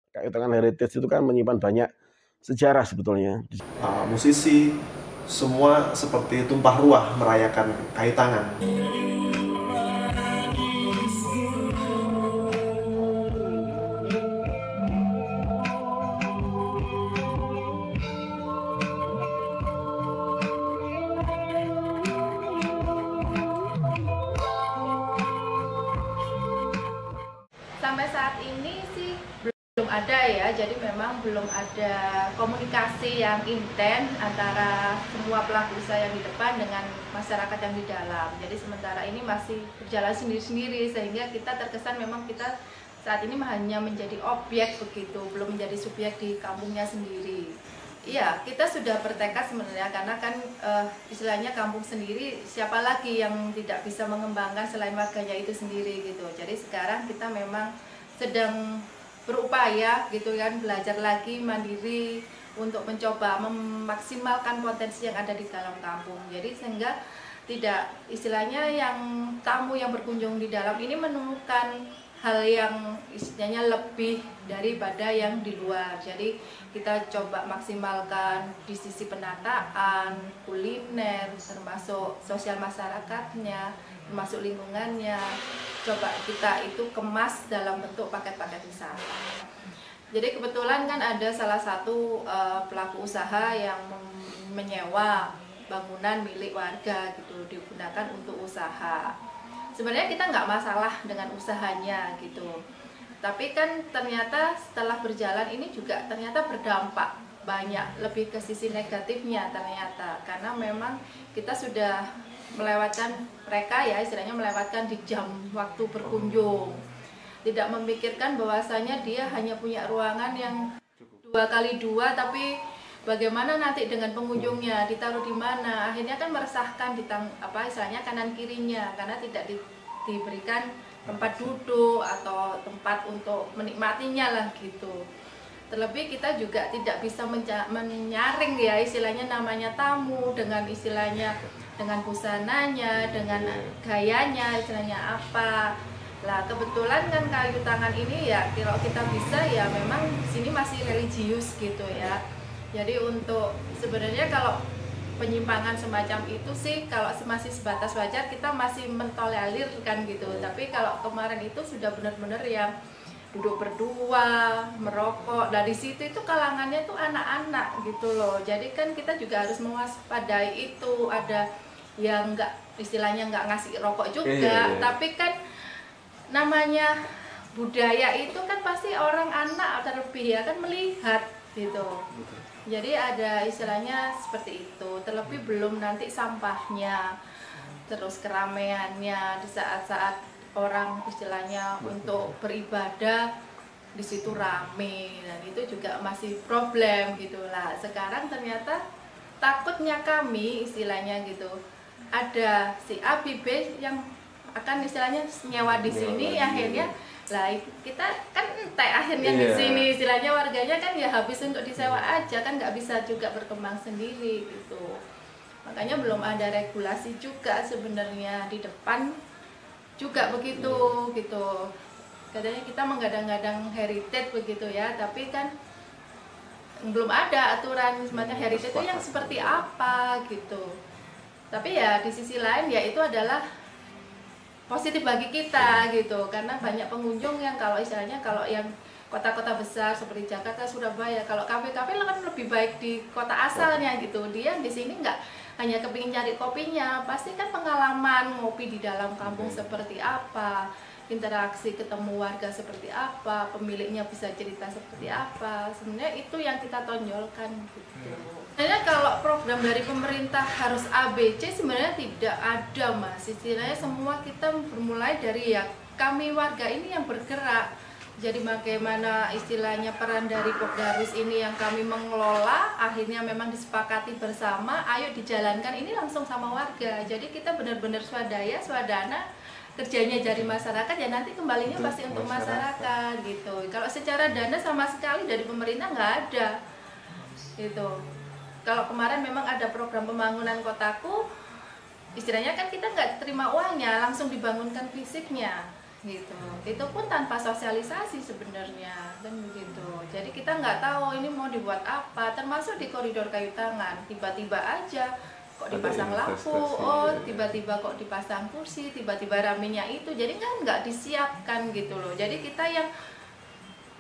Kayu Tangan Heritage itu kan menyimpan banyak sejarah sebetulnya. Musisi semua seperti tumpah ruah merayakan Kayu Tangan. Sampai saat ini sih belum ada ya, jadi memang belum ada komunikasi yang intens antara semua pelaku usaha yang di depan dengan masyarakat yang di dalam. Jadi sementara ini masih berjalan sendiri-sendiri, sehingga kita terkesan memang kita saat ini hanya menjadi objek begitu, belum menjadi subjek di kampungnya sendiri. Iya, kita sudah bertekad sebenarnya, karena kan istilahnya kampung sendiri, siapa lagi yang tidak bisa mengembangkan selain warganya itu sendiri gitu. Jadi sekarang kita memang sedang berupaya gitu kan, belajar lagi mandiri untuk mencoba memaksimalkan potensi yang ada di dalam kampung. Jadi sehingga tidak istilahnya yang tamu yang berkunjung di dalam ini menemukan hal yang istilahnya lebih daripada yang di luar. Jadi kita coba maksimalkan di sisi penataan, kuliner, termasuk sosial masyarakatnya, termasuk lingkungannya. Coba kita itu kemas dalam bentuk paket-paket wisata. Jadi kebetulan kan ada salah satu pelaku usaha yang menyewa bangunan milik warga gitu, digunakan untuk usaha. Sebenarnya kita nggak masalah dengan usahanya gitu, tapi kan ternyata setelah berjalan ini juga ternyata berdampak banyak, lebih ke sisi negatifnya ternyata, karena memang kita sudah melewatkan mereka ya, istilahnya melewatkan di jam waktu berkunjung, tidak memikirkan bahwasanya dia hanya punya ruangan yang 2x2, tapi bagaimana nanti dengan pengunjungnya, ditaruh di mana, akhirnya kan meresahkan di istilahnya kanan kirinya, karena tidak diberikan tempat duduk atau tempat untuk menikmatinya lah gitu. Terlebih kita juga tidak bisa menyaring ya, istilahnya namanya tamu dengan istilahnya, dengan busananya, dengan gayanya, istilahnya apa. Lah kebetulan kan Kayu Tangan ini ya, kalau kita bisa ya memang sini masih religius gitu ya. Jadi untuk sebenarnya kalau penyimpangan semacam itu sih kalau masih sebatas wajar, kita masih mentolerir kan gitu. Tapi kalau kemarin itu sudah benar-benar yang duduk berdua, merokok. Dari situ itu kalangannya tuh anak-anak gitu loh. Jadi kan kita juga harus mewaspadai itu. Ada yang istilahnya nggak ngasih rokok juga, tapi kan namanya budaya itu kan pasti orang anak terlebih ya kan melihat gitu. Jadi ada istilahnya seperti itu. Terlebih belum nanti sampahnya, terus keramaiannya di saat-saat orang istilahnya untuk beribadah di situ rame, dan itu juga masih problem gitulah. Sekarang ternyata takutnya kami istilahnya gitu, ada si A, B, B yang akan istilahnya nyewa di sini, akhirnya lah kita kan entek akhirnya di sini istilahnya warganya kan ya habis untuk disewa aja, kan nggak bisa juga berkembang sendiri gitu. Makanya belum ada regulasi juga sebenarnya di depan juga begitu gitu. Katanya kita menggadang-gadang heritage begitu ya, tapi kan belum ada aturan semacam heritage itu yang seperti apa gitu. Tapi ya di sisi lain ya itu adalah positif bagi kita gitu, karena banyak pengunjung yang kalau istilahnya kalau yang kota-kota besar seperti Jakarta, Surabaya, kalau kafe-kafe kan lebih baik di kota asalnya gitu. Dia di sini nggak hanya kepingin cari kopinya, pasti kan pengalaman ngopi di dalam kampung seperti apa, interaksi ketemu warga seperti apa, pemiliknya bisa cerita seperti apa. Sebenarnya itu yang kita tonjolkan gitu. Sebenarnya kalau program dari pemerintah harus ABC sebenarnya tidak ada Mas. Istilahnya semua kita bermulai dari ya kami warga ini yang bergerak. Jadi bagaimana istilahnya peran dari Pokdarwis ini yang kami mengelola, akhirnya memang disepakati bersama, ayo dijalankan ini langsung sama warga. Jadi kita benar-benar swadaya, swadana, kerjanya dari masyarakat ya nanti kembalinya pasti untuk masyarakat gitu. Kalau secara dana sama sekali dari pemerintah nggak ada gitu. Kalau kemarin memang ada program pembangunan kotaku, istilahnya kan kita nggak terima uangnya, langsung dibangunkan fisiknya gitu. Itu pun tanpa sosialisasi sebenarnya, kan begitu. Jadi kita nggak tahu ini mau dibuat apa, termasuk di koridor kayu tangan. Tiba-tiba aja kok dipasang lampu, oh tiba-tiba kok dipasang kursi, tiba-tiba ramenya itu. Jadi kan nggak disiapkan gitu loh. Jadi kita yang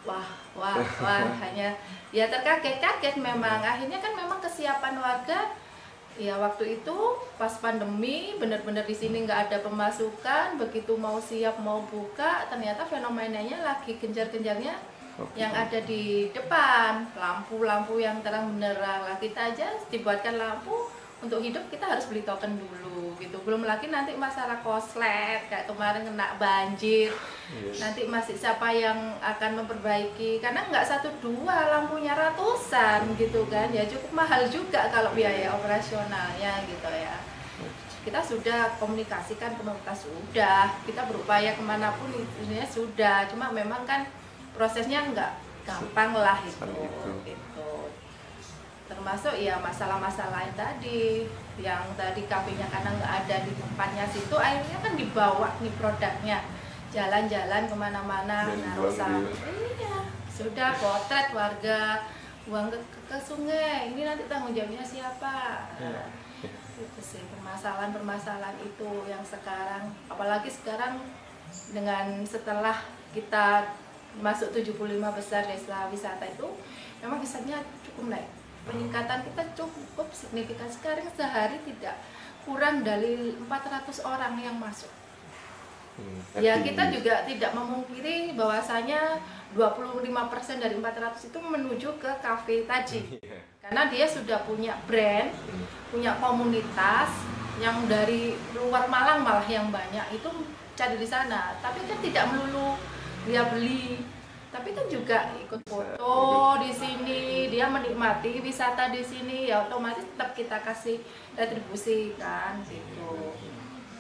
wah hanya ya terkaget-kaget memang. Akhirnya kan memang kesiapan warga ya waktu itu pas pandemi benar-benar di sini nggak ada pemasukan, begitu mau siap mau buka ternyata fenomenanya lagi genjar-genjarnya yang ada di depan, lampu-lampu yang terang benderang lah. Kita aja dibuatkan lampu untuk hidup kita harus beli token dulu gitu, belum lagi nanti masalah koslet kayak kemarin kena banjir. Nanti masih siapa yang akan memperbaiki, karena nggak 1-2 lampunya ratusan gitu kan, ya cukup mahal juga kalau biaya operasionalnya gitu ya. Kita sudah komunikasikan pemerintah, sudah kita berupaya kemanapun intinya sudah, cuma memang kan prosesnya nggak gampang lah itu gitu. Termasuk ya masalah-masalah tadi yang tadi kafenya karena nggak ada di tempatnya situ, akhirnya kan dibawa nih produknya jalan-jalan kemana-mana naruh iya sudah potret warga buang ke sungai, ini nanti tanggung jawabnya siapa? Itu sih permasalahan itu yang sekarang, apalagi sekarang dengan setelah kita masuk 75 besar desa wisata itu memang kesannya cukup naik. Peningkatan kita cukup signifikan, sekarang sehari tidak kurang dari 400 orang yang masuk. Ya kita juga tidak memungkiri bahwasanya 25% dari 400 itu menuju ke kafe tadi. Karena dia sudah punya brand, punya komunitas yang dari luar Malang malah yang banyak itu cari di sana. Tapi kan tidak melulu dia beli, tapi kan juga ikut foto di sini, dia menikmati wisata di sini, ya otomatis tetap kita kasih retribusi kan gitu.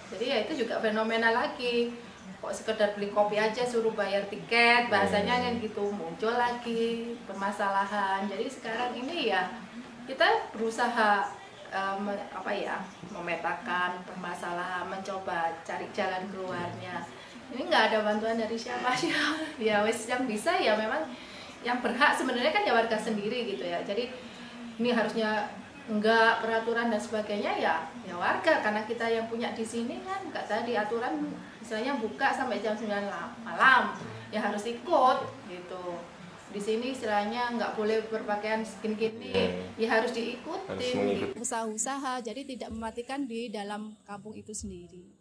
Jadi ya itu juga fenomena lagi, kok sekedar beli kopi aja suruh bayar tiket, bahasanya kan gitu, muncul lagi permasalahan. Jadi sekarang ini ya kita berusaha memetakan permasalahan, mencoba cari jalan keluarnya. Ini nggak ada bantuan dari siapa sih ya wes yang bisa ya memang yang berhak sebenarnya kan ya warga sendiri gitu ya. Jadi ini harusnya enggak peraturan dan sebagainya ya warga, karena kita yang punya di sini kan nggak tadi aturan misalnya buka sampai jam 9 malam ya harus ikut gitu. Di sini istilahnya nggak boleh berpakaian gini-gini ya harus diikutin usaha-usaha, jadi tidak mematikan di dalam kampung itu sendiri.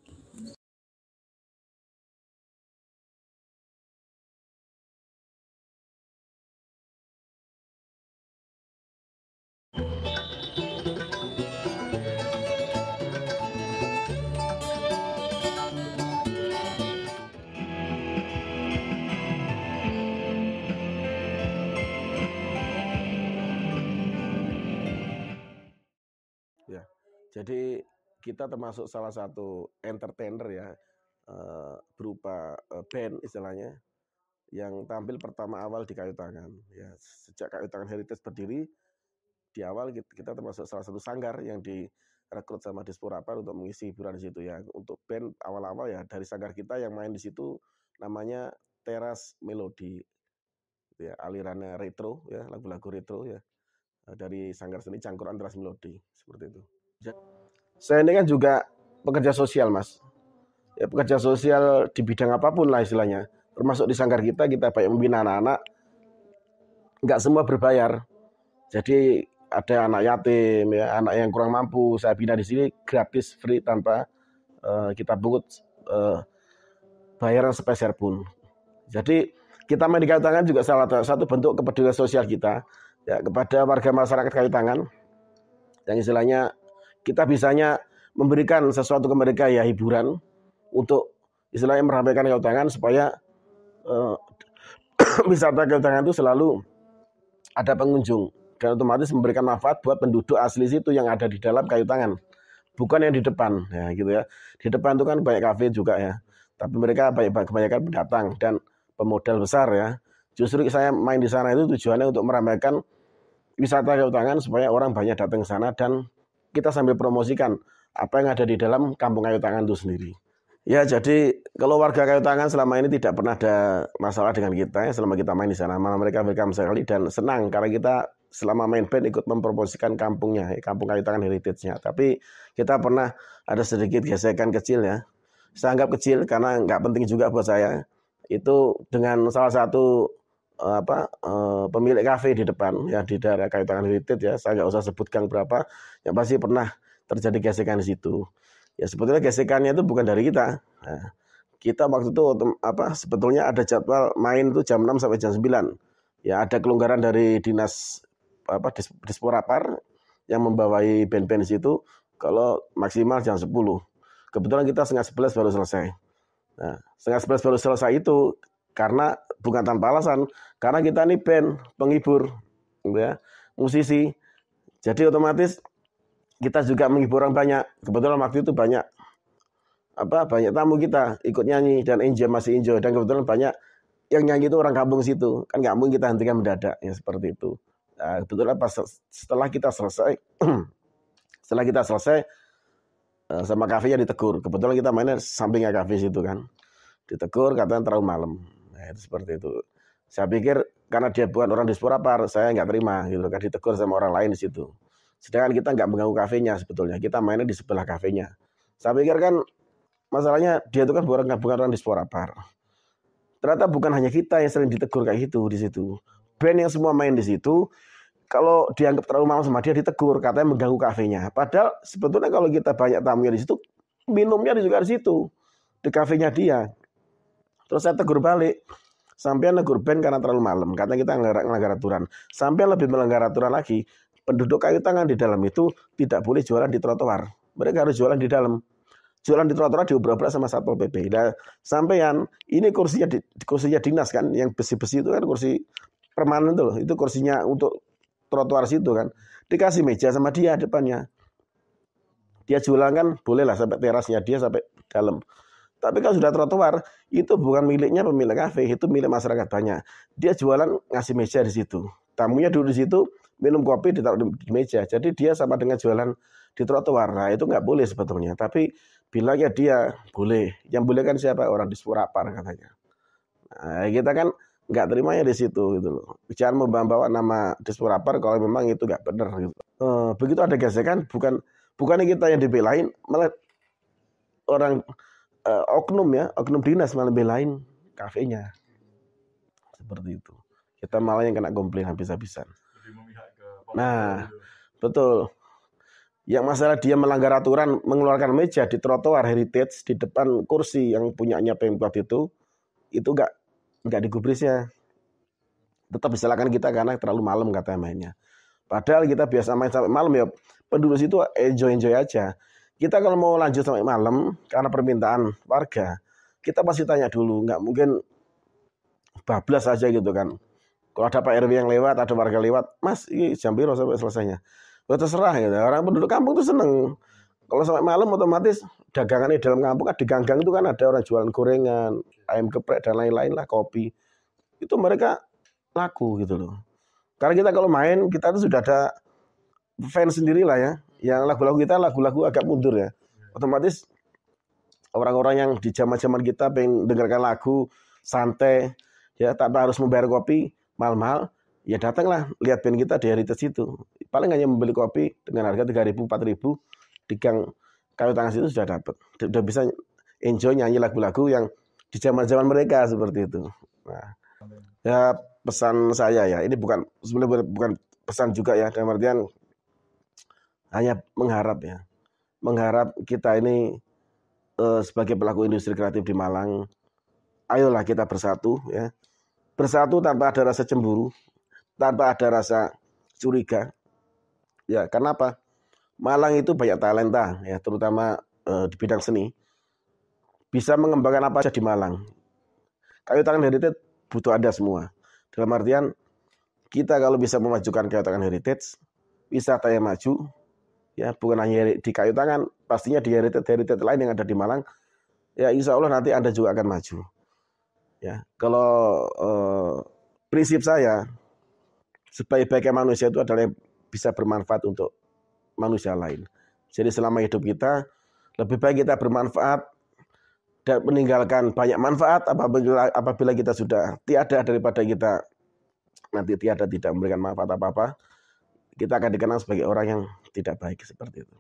Ya, jadi kita termasuk salah satu entertainer ya, berupa band istilahnya, yang tampil pertama awal di Kayu Tangan. Ya, sejak Kayu Tangan Heritage berdiri, di awal kita termasuk salah satu sanggar yang direkrut sama Disporapar untuk mengisi hiburan di situ ya. Untuk band awal-awal ya dari sanggar kita yang main di situ namanya Teras Melodi, ya, alirannya retro ya, lagu-lagu retro ya, dari sanggar seni Cangkuran Teras Melodi seperti itu. Saya ini kan juga pekerja sosial, Mas. Ya, pekerja sosial di bidang apapun lah istilahnya. Termasuk di sanggar kita banyak membina anak-anak. Nggak semua berbayar. Jadi ada anak yatim, ya, anak yang kurang mampu. Saya bina di sini gratis, free, tanpa kita pungut bayaran sepeser pun. Jadi kita main di Kayu Tangan juga salah satu bentuk kepedulian sosial kita ya kepada warga masyarakat Kayu Tangan. Yang istilahnya kita bisanya memberikan sesuatu ke mereka ya hiburan untuk istilahnya meramaikan Kayu Tangan supaya wisata Kayu Tangan itu selalu ada pengunjung dan otomatis memberikan manfaat buat penduduk asli situ yang ada di dalam Kayu Tangan, bukan yang di depan ya gitu ya. Di depan itu kan banyak kafe juga ya, tapi mereka kebanyakan pendatang dan pemodal besar ya. Justru saya main di sana itu tujuannya untuk meramaikan wisata Kayu Tangan supaya orang banyak datang ke sana dan kita sambil promosikan apa yang ada di dalam Kampung Kayu Tangan itu sendiri. Ya, jadi kalau warga Kayu Tangan selama ini tidak pernah ada masalah dengan kita ya, selama kita main di sana. Malah mereka welcome sekali dan senang karena kita selama main band ikut mempromosikan kampungnya, kampung Kayu Tangan heritage-nya. Tapi kita pernah ada sedikit gesekan kecil ya. Saya anggap kecil karena nggak penting juga buat saya. Itu dengan salah satu pemilik kafe di depan ya di daerah Kayu Tangan heritage ya. Saya nggak usah sebutkan berapa, yang pasti pernah terjadi gesekan di situ. Ya sebetulnya gesekannya itu bukan dari kita. Nah, kita waktu itu sebetulnya ada jadwal main itu jam 6 sampai jam 9. Ya ada kelonggaran dari dinas Disporapar yang membawai band-band di situ kalau maksimal jam 10. Kebetulan kita setengah 11 baru selesai. Nah, setengah 11 baru selesai itu karena bukan tanpa alasan, karena kita ini band penghibur ya, musisi. Jadi otomatis kita juga menghibur orang banyak. Kebetulan waktu itu banyak tamu kita ikut nyanyi dan masih enjoy, dan kebetulan banyak yang nyanyi itu orang kampung situ. Kan nggak mungkin kita hentikan mendadak ya seperti itu. Nah, kebetulan setelah kita selesai sama kafenya ditegur. Kebetulan kita mainnya sampingnya kafe situ kan. Ditegur katanya terlalu malam. Nah, itu seperti itu. Saya pikir karena dia bukan orang Disporapar, saya nggak terima gitu kan, ditegur sama orang lain di situ. Sedangkan kita nggak mengganggu kafenya sebetulnya. Kita mainnya di sebelah kafenya. Saya pikir kan masalahnya dia itu kan bukan orang Disporapar. Ternyata bukan hanya kita yang sering ditegur kayak gitu di situ. Band yang semua main di situ, kalau dianggap terlalu malam sama dia ditegur, katanya mengganggu kafenya. Padahal sebetulnya kalau kita banyak tamunya di situ, minumnya juga di situ, di kafenya dia. Terus saya tegur balik. Sampean negur band karena terlalu malam. Katanya kita ngelanggar aturan. Sampean lebih melanggar aturan lagi. Penduduk Kayu Tangan di dalam itu tidak boleh jualan di trotoar. Mereka harus jualan di dalam. Jualan di trotoar diobrak-obrak sama Satpol PP. Dan sampean ini kursinya dinas kan, yang besi-besi itu kan kursi permanen tuh. Itu kursinya untuk trotoar situ kan. Dikasih meja sama dia depannya. Dia jualan kan boleh lah sampai terasnya dia sampai dalam. Tapi kalau sudah trotoar, itu bukan miliknya pemilik kafe, itu milik masyarakat banyak. Dia jualan ngasih meja di situ. Tamunya duduk di situ, minum kopi ditaruh di meja. Jadi dia sama dengan jualan di trotoar. Nah, itu nggak boleh sebetulnya. Tapi bilangnya dia boleh. Yang boleh kan siapa? Orang Disporapar katanya. Nah, kita kan nggak terimanya di situ gitu loh. Jangan membawa nama Disporapar kalau memang itu nggak benar gitu. Begitu ada gesekan, bukannya kita yang dibelain, malah orang oknum dinas malah belain kafenya. Seperti itu. Kita malah yang kena komplain habis-habisan. Nah, betul. Yang masalah dia melanggar aturan mengeluarkan meja di trotoar heritage di depan kursi yang punyanya Pemkot itu nggak digubrisnya. Tetap disalahkan kita karena terlalu malam katanya mainnya. Padahal kita biasa main sampai malam ya, penduduk situ enjoy aja. Kita kalau mau lanjut sampai malam karena permintaan warga, kita pasti tanya dulu, nggak mungkin bablas aja gitu kan. Kalau ada Pak RW yang lewat, ada warga lewat, Mas, ini jam berapa sampai selesainya? Ya terserah gitu. Orang penduduk kampung tuh seneng. Kalau sampai malam otomatis dagangannya di dalam kampung, di ganggang itu kan ada orang jualan gorengan, ayam geprek dan lain-lain lah, kopi. Itu mereka laku gitu loh. Karena kita kalau main, kita tuh sudah ada fans sendiri lah ya. Yang lagu-lagu kita lagu-lagu agak mundur ya. Otomatis orang-orang yang di zaman-zaman kita pengen dengarkan lagu santai ya, tanpa harus membayar kopi mahal-mahal, ya datanglah lihat band kita di heritage itu. Paling hanya membeli kopi dengan harga 3.000 4.000 di gang Kayu Tangan itu sudah dapat. Sudah bisa enjoy nyanyi lagu-lagu yang di zaman-zaman mereka seperti itu. Nah, ya pesan saya ya, ini sebenarnya bukan pesan juga ya, dalam artian hanya mengharap kita ini sebagai pelaku industri kreatif di Malang, ayolah kita bersatu ya, bersatu tanpa ada rasa cemburu, tanpa ada rasa curiga, ya karena apa? Malang itu banyak talenta ya, terutama di bidang seni, bisa mengembangkan apa saja di Malang. Kayu Tangan Heritage butuh ada semua. Dalam artian kita kalau bisa memajukan Kayu Tangan Heritage, wisata yang maju. Ya, bukan hanya di Kayu Tangan, pastinya di heritage lain yang ada di Malang. Ya, insya Allah nanti Anda juga akan maju. Ya, kalau prinsip saya, sebaik-baiknya manusia itu adalah yang bisa bermanfaat untuk manusia lain. Jadi selama hidup kita, lebih baik kita bermanfaat dan meninggalkan banyak manfaat apabila kita sudah tiada daripada kita nanti tiada tidak memberikan manfaat apa-apa, kita akan dikenal sebagai orang yang tidak baik seperti itu.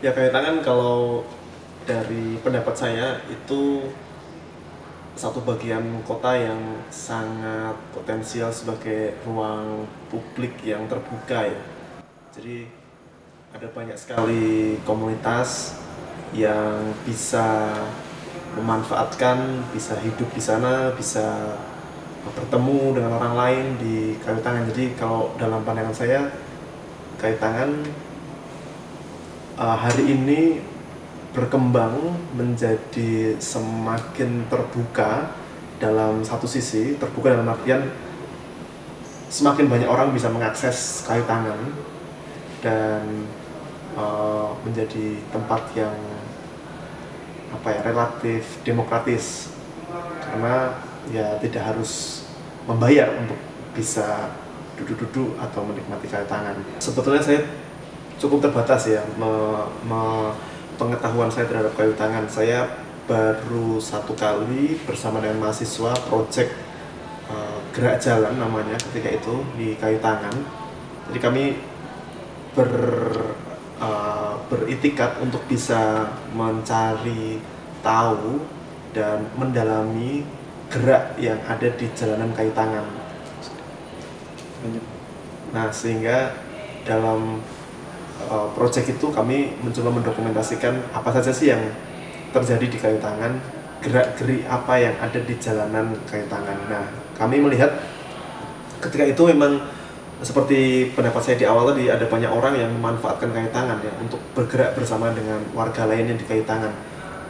Ya kayu tangan kalau dari pendapat saya itu satu bagian kota yang sangat potensial sebagai ruang publik yang terbuka ya. Jadi ada banyak sekali komunitas yang bisa memanfaatkan, bisa hidup di sana, bisa bertemu dengan orang lain di kayu tangan. Jadi kalau dalam pandangan saya, kayu tangan hari ini berkembang menjadi semakin terbuka. Dalam satu sisi terbuka dalam artian semakin banyak orang bisa mengakses kayu tangan dan menjadi tempat yang relatif demokratis, karena ya tidak harus membayar untuk bisa duduk-duduk atau menikmati kayu tangan. Sebetulnya saya cukup terbatas ya pengetahuan saya terhadap kayu tangan. Saya baru satu kali bersama dengan mahasiswa project gerak jalan namanya ketika itu di kayu tangan. Jadi kami beritikat untuk bisa mencari tahu dan mendalami gerak yang ada di jalanan kayu tangan. Nah, sehingga dalam proyek itu kami mencoba mendokumentasikan apa saja sih yang terjadi di kayu tangan, gerak-gerik apa yang ada di jalanan kayu tangan. Nah, kami melihat ketika itu memang seperti pendapat saya di awal tadi, ada banyak orang yang memanfaatkan kayu tangan ya untuk bergerak bersama dengan warga lainnya di kayu tangan.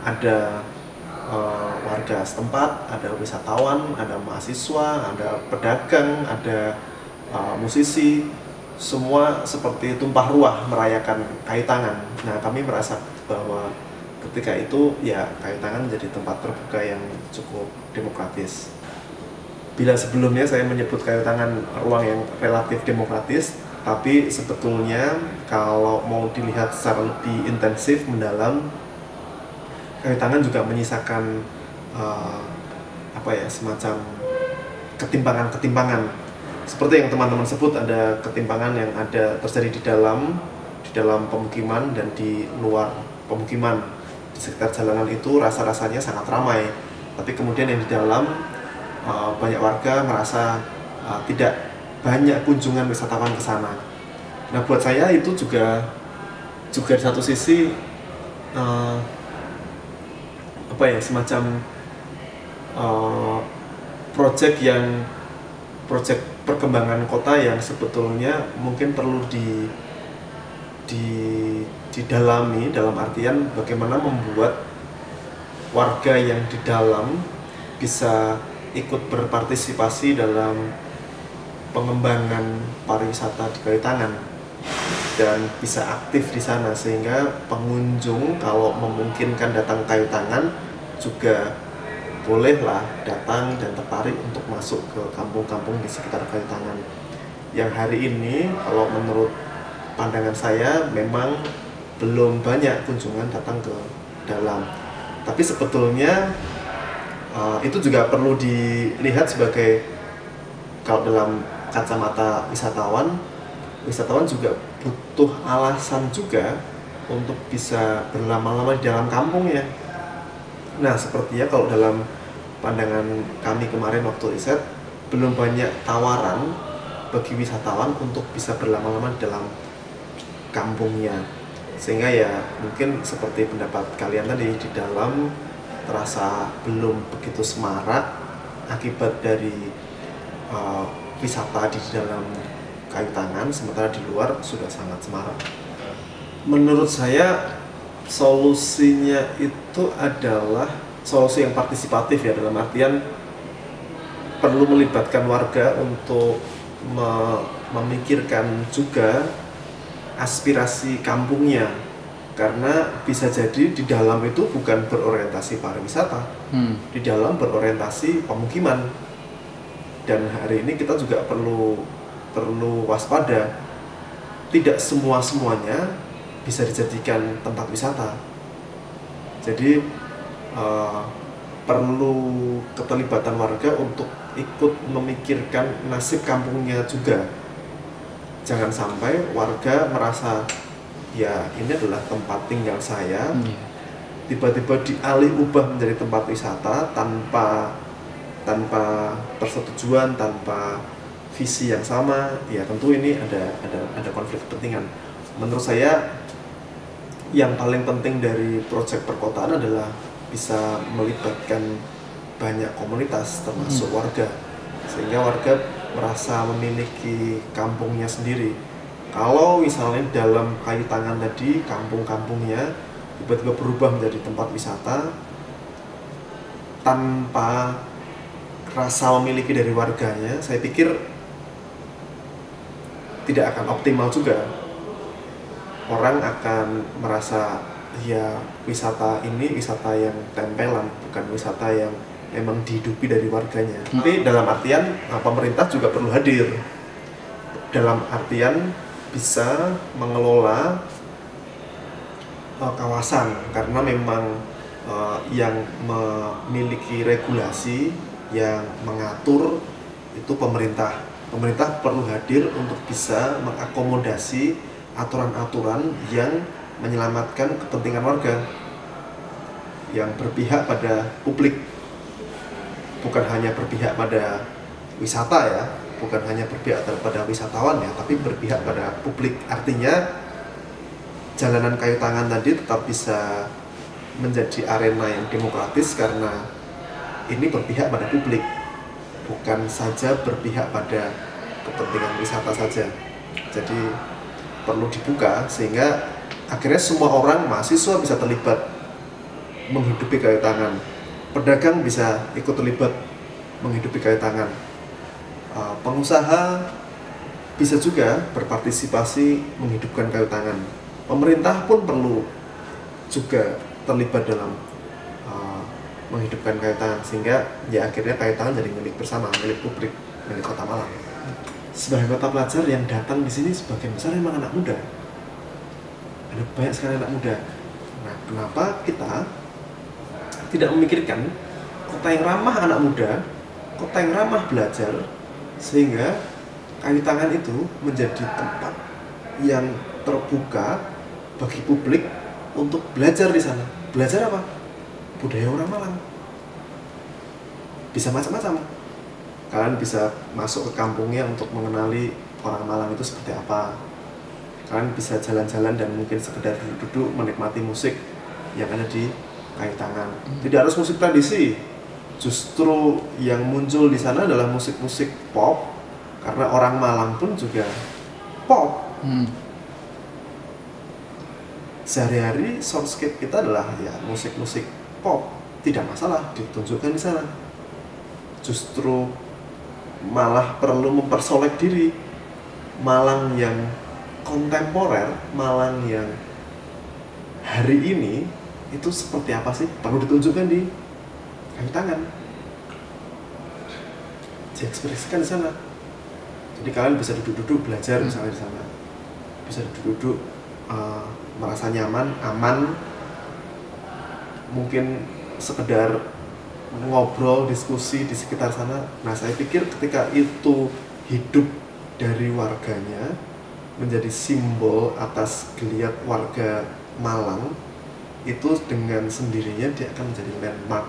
Ada warga setempat, ada wisatawan, ada mahasiswa, ada pedagang, ada musisi, semua seperti tumpah ruah merayakan kayu tangan. Nah, kami merasa bahwa ketika itu ya kayu tangan menjadi tempat terbuka yang cukup demokratis. Bila sebelumnya saya menyebut kayu tangan ruang yang relatif demokratis, tapi sebetulnya kalau mau dilihat secara lebih intensif, mendalam, kayu tangan juga menyisakan semacam ketimpangan-ketimpangan. Seperti yang teman-teman sebut, ada ketimpangan yang ada terjadi di dalam pemukiman dan di luar pemukiman. Di sekitar jalanan itu rasa-rasanya sangat ramai, tapi kemudian yang di dalam banyak warga merasa tidak banyak kunjungan wisatawan ke sana. Nah, buat saya itu juga di satu sisi semacam project perkembangan kota yang sebetulnya mungkin perlu didalami, dalam artian bagaimana membuat warga yang di dalam bisa ikut berpartisipasi dalam pengembangan pariwisata di kayu tangan dan bisa aktif di sana, sehingga pengunjung kalau memungkinkan datang kayu tangan juga bolehlah datang dan tertarik untuk masuk ke kampung-kampung di sekitar kayu tangan. Yang hari ini kalau menurut pandangan saya memang belum banyak kunjungan datang ke dalam, tapi sebetulnya itu juga perlu dilihat sebagai, kalau dalam kacamata wisatawan juga butuh alasan juga untuk bisa berlama-lama di dalam kampung ya. Nah, sepertinya kalau dalam pandangan kami kemarin waktu riset, belum banyak tawaran bagi wisatawan untuk bisa berlama-lama di dalam kampungnya, sehingga ya mungkin seperti pendapat kalian tadi, di dalam terasa belum begitu semarak akibat dari wisata di dalam kayu tangan, sementara di luar sudah sangat semarak. Menurut saya solusinya itu adalah solusi yang partisipatif ya, dalam artian perlu melibatkan warga untuk memikirkan juga aspirasi kampungnya. Karena bisa jadi di dalam itu bukan berorientasi pariwisata, di dalam berorientasi pemukiman. Dan hari ini kita juga perlu waspada, tidak semuanya bisa dijadikan tempat wisata. Jadi perlu keterlibatan warga untuk ikut memikirkan nasib kampungnya juga. Jangan sampai warga merasa ya ini adalah tempat tinggal saya, tiba-tiba dialih ubah menjadi tempat wisata tanpa persetujuan, tanpa visi yang sama. Ya tentu ini ada konflik kepentingan. Menurut saya yang paling penting dari proyek perkotaan adalah bisa melibatkan banyak komunitas termasuk warga, sehingga warga merasa memiliki kampungnya sendiri. Kalau misalnya dalam kayu tangan tadi kampung-kampungnya tiba-tiba berubah menjadi tempat wisata tanpa rasa memiliki dari warganya, saya pikir tidak akan optimal juga. Orang akan merasa ya wisata ini wisata yang tempelan, bukan wisata yang memang dihidupi dari warganya. Tapi dalam artian pemerintah juga perlu hadir, dalam artian bisa mengelola kawasan, karena memang yang memiliki regulasi, yang mengatur itu pemerintah. Pemerintah perlu hadir untuk bisa mengakomodasi aturan-aturan yang menyelamatkan kepentingan warga, yang berpihak pada publik, bukan hanya berpihak pada wisata ya, bukan hanya berpihak pada wisatawan ya, tapi berpihak pada publik. Artinya jalanan kayu tangan tadi tetap bisa menjadi arena yang demokratis karena ini berpihak pada publik, bukan saja berpihak pada kepentingan wisata saja. Jadi perlu dibuka sehingga akhirnya semua orang, mahasiswa bisa terlibat menghidupi kayu tangan, pedagang bisa ikut terlibat menghidupi kayu tangan, pengusaha bisa juga berpartisipasi menghidupkan kayu tangan. Pemerintah pun perlu juga terlibat dalam menghidupkan kayu tangan, sehingga ya akhirnya kayu tangan jadi milik bersama, milik publik, milik Kota Malang. Sebagai kota pelajar yang datang di sini sebagian besar memang anak muda. Ada banyak sekali anak muda. Nah, kenapa kita tidak memikirkan kota yang ramah anak muda, kota yang ramah belajar, sehingga kayu tangan itu menjadi tempat yang terbuka bagi publik untuk belajar di sana. Belajar apa? Budaya orang Malang. Bisa macam-macam. Kalian bisa masuk ke kampungnya untuk mengenali orang Malang itu seperti apa. Kalian bisa jalan-jalan dan mungkin sekedar duduk menikmati musik yang ada di kayu tangan. Tidak harus musik tradisi. Justru yang muncul di sana adalah musik-musik pop, karena orang Malang pun juga pop. Sehari-hari soundscape kita adalah ya musik-musik pop, tidak masalah ditunjukkan di sana. Justru malah perlu mempersolek diri. Malang yang kontemporer, Malang yang hari ini itu seperti apa sih? Perlu ditunjukkan di kayu tangan, diekspresikan di sana. Jadi kalian bisa duduk-duduk belajar misalnya di sana, bisa duduk-duduk merasa nyaman, aman, mungkin sekedar ngobrol, diskusi di sekitar sana. Nah, saya pikir ketika itu hidup dari warganya, menjadi simbol atas geliat warga Malang, itu dengan sendirinya dia akan menjadi landmark